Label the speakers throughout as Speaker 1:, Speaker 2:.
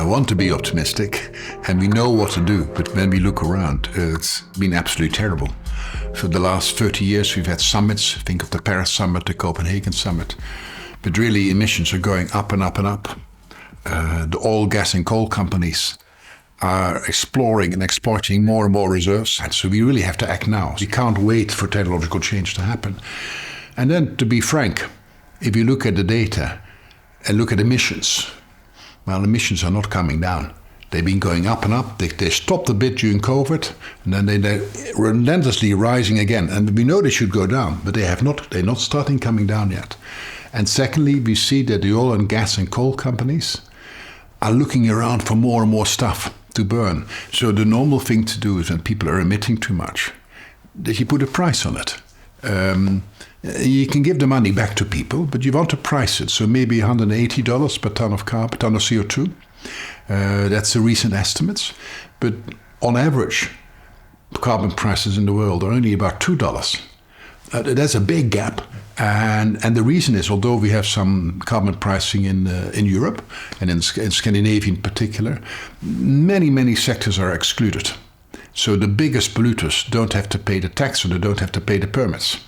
Speaker 1: I want to be optimistic, and we know what to do, but when we look around, it's been absolutely terrible. For the last 30 years, we've had summits. Think of the Paris summit, the Copenhagen summit. But really, emissions are going up and up and up. The oil, gas, and coal companies are exploring and exploiting more and more reserves. And so we really have to act now. We can't wait for technological change to happen. And then, to be frank, if you look at the data and look at emissions, well, emissions are not coming down. They've been going up and up. They stopped a bit during COVID, and then they're relentlessly rising again. And we know they should go down, but they're not starting coming down yet. And secondly, we see that the oil and gas and coal companies are looking around for more and more stuff to burn. So the normal thing to do is when people are emitting too much, that you put a price on it. You can give the money back to people, but you want to price it. So maybe $180 per ton of CO2. That's the recent estimates. But on average, carbon prices in the world are only about $2. That's a big gap. And the reason is, although we have some carbon pricing in Europe and in Scandinavia in particular, many sectors are excluded. So the biggest polluters don't have to pay the tax, or they don't have to pay the permits.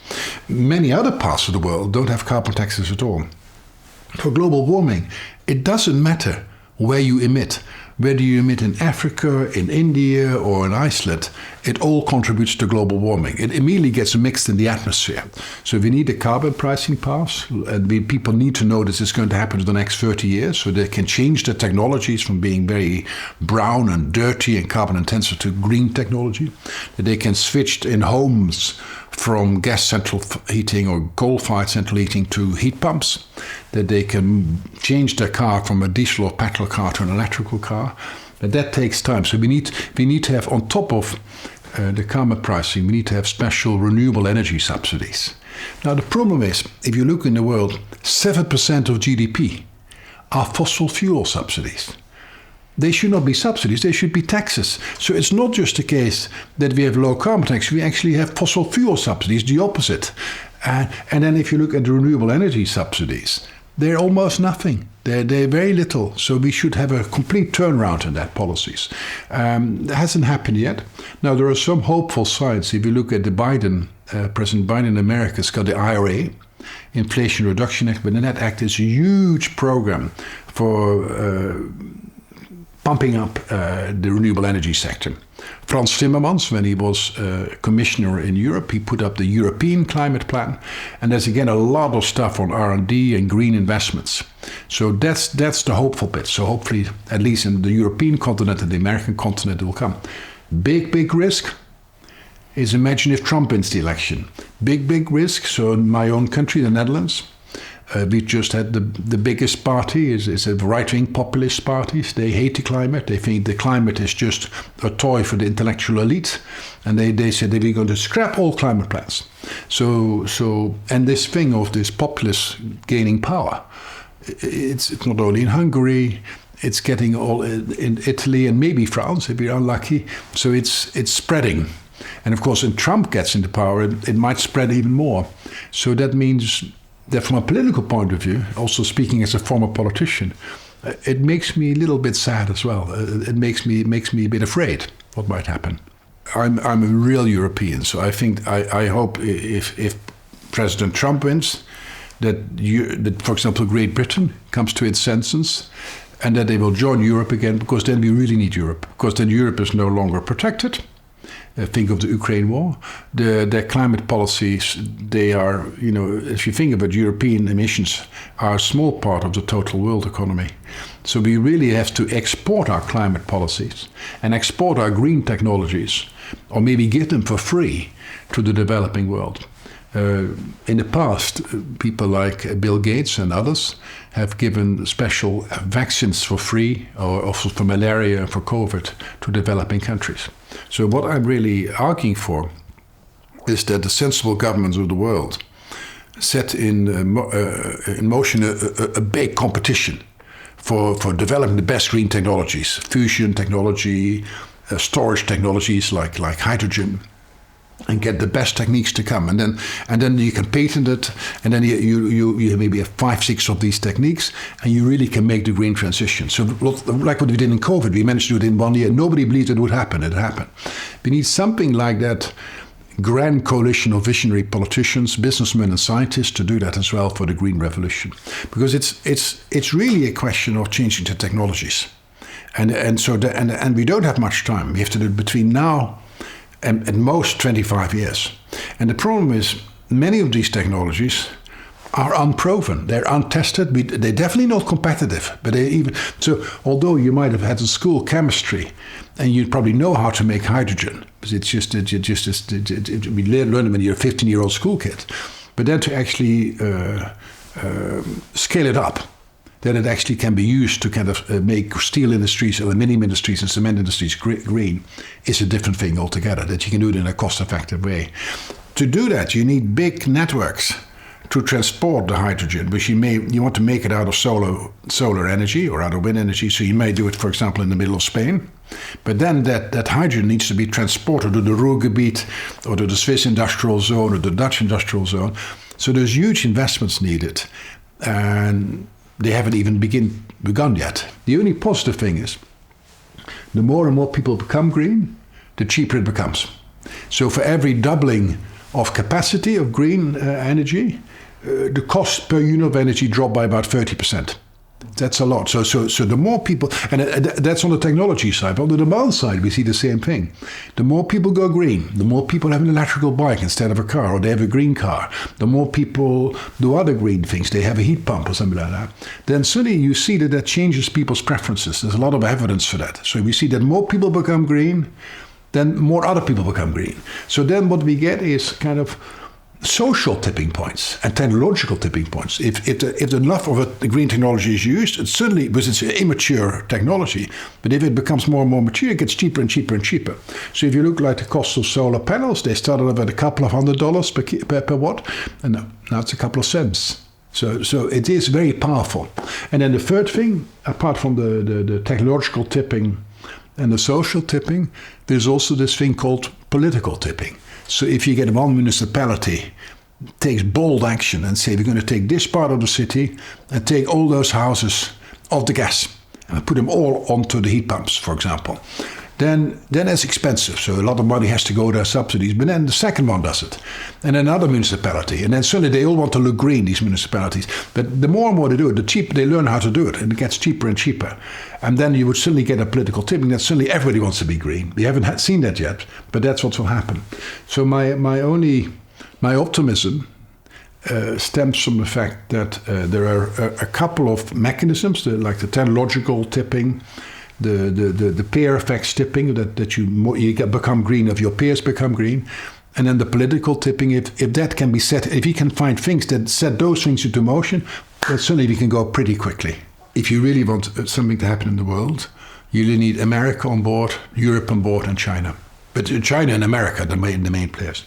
Speaker 1: Many other parts of the world don't have carbon taxes at all. For global warming, it doesn't matter where you emit. Whether you emit in Africa, in India, or in Iceland, it all contributes to global warming. It immediately gets mixed in the atmosphere. So we need a carbon pricing path, and people need to know this is going to happen in the next 30 years, so they can change their technologies from being very brown and dirty and carbon intensive to green technology. That they can switch in homes from gas central heating or coal-fired central heating to heat pumps, that they can change their car from a diesel or petrol car to an electrical car. But that takes time. So we need to have, on top of the carbon pricing, we need to have special renewable energy subsidies. Now the problem is, if you look in the world, 7% of GDP are fossil fuel subsidies. They should not be subsidies, they should be taxes. So it's not just the case that we have low carbon tax, we actually have fossil fuel subsidies, the opposite. And then if you look at the renewable energy subsidies, they're almost nothing. They're very little. So we should have a complete turnaround in that policies. That hasn't happened yet. Now there are some hopeful signs. If you look at the President Biden in America has got the IRA, Inflation Reduction Act, but that act is a huge program for pumping up the renewable energy sector. Frans Timmermans, when he was commissioner in Europe, he put up the European Climate Plan, and there's again a lot of stuff on R&D and green investments. So that's the hopeful bit. So hopefully, at least in the European continent and the American continent, it will come. Big risk is, imagine if Trump wins the election. Big risk. So in my own country, the Netherlands, we just had the biggest party is a right-wing populist parties. They hate the climate. They think the climate is just a toy for the intellectual elite, and they said they were going to scrap all climate plans. So and this thing of this populists gaining power, it's not only in Hungary. It's getting all in Italy and maybe France if we're unlucky. So it's spreading, and of course, when Trump gets into power, it might spread even more. So that means that from a political point of view, also speaking as a former politician, it makes me a little bit sad as well. It makes me a bit afraid what might happen. I'm a real European, so I hope if President Trump wins, that for example Great Britain comes to its senses, and that they will join Europe again, because then we really need Europe, because then Europe is no longer protected. Think of the Ukraine war. Their climate policies, they are, if you think about European emissions, are a small part of the total world economy. So we really have to export our climate policies and export our green technologies, or maybe give them for free to the developing world. In the past, people like Bill Gates and others have given special vaccines for free, or also for malaria and for COVID, to developing countries. So what I'm really arguing for is that the sensible governments of the world set in motion a big competition for developing the best green technologies, fusion technology, storage technologies like hydrogen, and get the best techniques to come, and then you can patent it, and then you maybe have 5-6 of these techniques, and you really can make the green transition. So like what we did in COVID, we managed to do it in 1 year. Nobody believed it would happen. It happened. We need something like that grand coalition of visionary politicians, businessmen, and scientists to do that as well for the green revolution, because it's really a question of changing the technologies, and we don't have much time. We have to do it between now and at most 25 years. And the problem is many of these technologies are unproven. They're untested. They're definitely not competitive. But although you might have had in school chemistry, and you probably know how to make hydrogen, because we learn it when you're a 15-year-old school kid. But then to actually scale it up, then it actually can be used to kind of make steel industries, aluminium industries, and cement industries green, is a different thing altogether, that you can do it in a cost-effective way. To do that, you need big networks to transport the hydrogen, which you want to make it out of solar energy or out of wind energy, so you may do it, for example, in the middle of Spain. But then that hydrogen needs to be transported to the Ruhrgebiet or to the Swiss industrial zone or the Dutch industrial zone. So there's huge investments needed, and they haven't even begun yet. The only positive thing is, the more and more people become green, the cheaper it becomes. So for every doubling of capacity of green energy, the cost per unit of energy dropped by about 30%. That's a lot. So the more people, and that's on the technology side, but on the demand side, we see the same thing. The more people go green, the more people have an electrical bike instead of a car, or they have a green car. The more people do other green things, they have a heat pump or something like that. Then suddenly you see that changes people's preferences. There's a lot of evidence for that. So we see that more people become green, then more other people become green. So then what we get is kind of social tipping points and technological tipping points. If enough of the green technology is used, it certainly, because it's an immature technology, but if it becomes more and more mature, it gets cheaper and cheaper and cheaper. So if you look like the cost of solar panels, they started off at a couple of $100 per watt, and now it's a couple of cents. So it is very powerful. And then the third thing, apart from the technological tipping and the social tipping, there's also this thing called political tipping. So if you get one municipality takes bold action and say, we're going to take this part of the city and take all those houses off the gas and put them all onto the heat pumps, for example, then it's expensive. So a lot of money has to go to subsidies. But then the second one does it. And another municipality. And then suddenly they all want to look green, these municipalities. But the more and more they do it, the cheaper they learn how to do it. And it gets cheaper and cheaper. And then you would suddenly get a political tipping that suddenly everybody wants to be green. We haven't seen that yet, but that's what will happen. So my optimism stems from the fact that there are a couple of mechanisms, like the technological tipping, the peer effects tipping, that you become green if your peers become green, and then the political tipping. If that can be set, if you can find things that set those things into motion, then suddenly we can go pretty quickly. If you really want something to happen in the world, you really need America on board, Europe on board, and China. But China and America are the main players.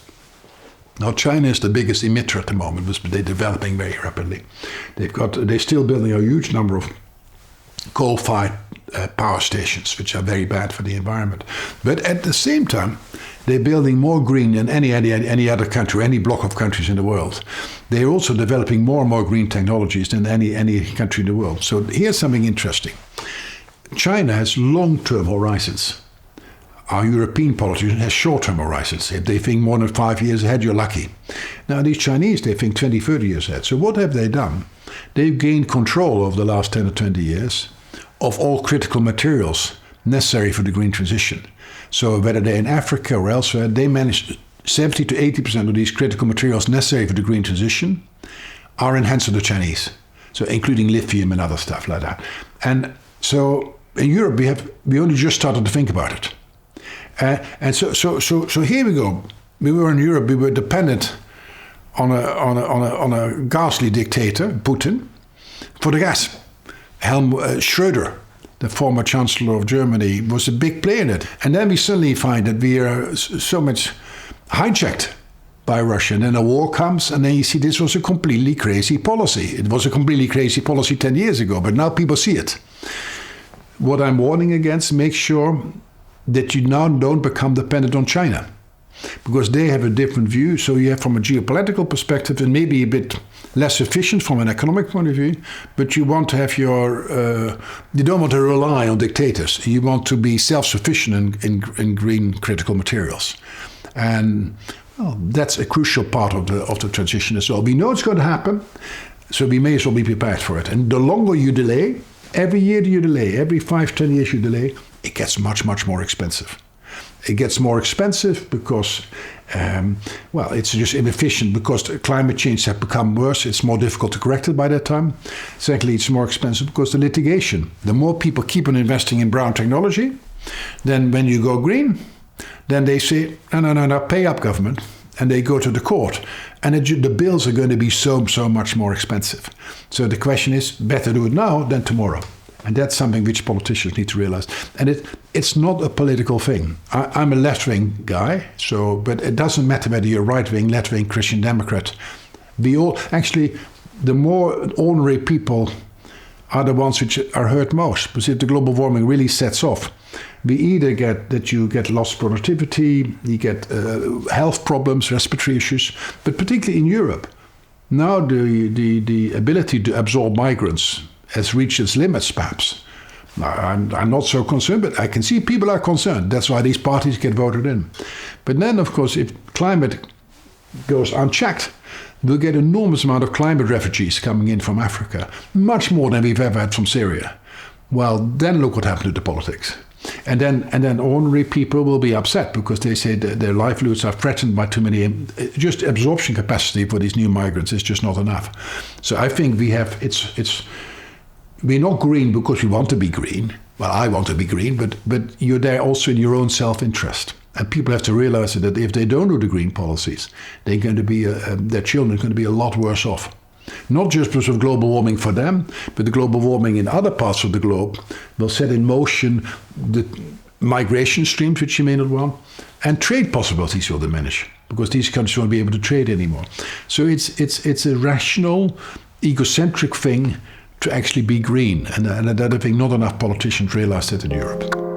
Speaker 1: Now, China is the biggest emitter at the moment, but they're developing very rapidly. They're still building a huge number of coal-fired power stations, which are very bad for the environment. But at the same time, they're building more green than any other country, any block of countries in the world. They're also developing more and more green technologies than any country in the world. So here's something interesting. China has long-term horizons. Our European politician has short-term horizons. If they think more than 5 years ahead, you're lucky. Now, these Chinese, they think 20, 30 years ahead. So what have they done? They've gained control over the last 10 or 20 years of all critical materials necessary for the green transition. So whether they're in Africa or elsewhere, they manage 70 to 80% of these critical materials necessary for the green transition are in hands of the Chinese. So including lithium and other stuff like that. And so in Europe, we only just started to think about it. And so here we go. We were in Europe. We were dependent on a ghastly dictator, Putin, for the gas. Schröder, the former Chancellor of Germany, was a big player in it. And then we suddenly find that we are so much hijacked by Russia. And then a war comes, and then you see this was a completely crazy policy. It was a completely crazy policy 10 years ago, but now people see it. What I'm warning against, make sure that you now don't become dependent on China. because they have a different view. So you have, from a geopolitical perspective, and maybe a bit less efficient from an economic point of view, but you want to have you don't want to rely on dictators. You want to be self-sufficient in green critical materials. And well, that's a crucial part of the transition as well. We know it's going to happen, so we may as well be prepared for it. And the longer you delay, every year you delay, every 5-10 years you delay, it gets much, much more expensive. It gets more expensive because, it's just inefficient because climate change has become worse. It's more difficult to correct it by that time. Secondly, it's more expensive because the litigation. The more people keep on investing in brown technology, then when you go green, then they say, no, pay up, government. And they go to the court. And the bills are going to be so much more expensive. So the question is, better do it now than tomorrow. And that's something which politicians need to realize. And it's not a political thing. I'm a left-wing guy, but it doesn't matter whether you're right-wing, left-wing, Christian Democrat. The more ordinary people are the ones which are hurt most. Because if the global warming really sets off, we either get lost productivity, you get health problems, respiratory issues, but particularly in Europe. Now the ability to absorb migrants has reached its limits, perhaps. I'm not so concerned, but I can see people are concerned. That's why these parties get voted in. But then, of course, if climate goes unchecked, we'll get an enormous amount of climate refugees coming in from Africa, much more than we've ever had from Syria. Well, then look what happened to the politics. And then ordinary people will be upset because they say that their livelihoods are threatened by too many. Just absorption capacity for these new migrants is just not enough. So I think we're not green because we want to be green. Well, I want to be green, but you're there also in your own self-interest. And people have to realize that if they don't do the green policies, they're going to be their children are going to be a lot worse off. Not just because of global warming for them, but the global warming in other parts of the globe will set in motion the migration streams, which you may not want, and trade possibilities will diminish because these countries won't be able to trade anymore. So it's a rational, egocentric thing to actually be green, and I think not enough politicians realize that in Europe.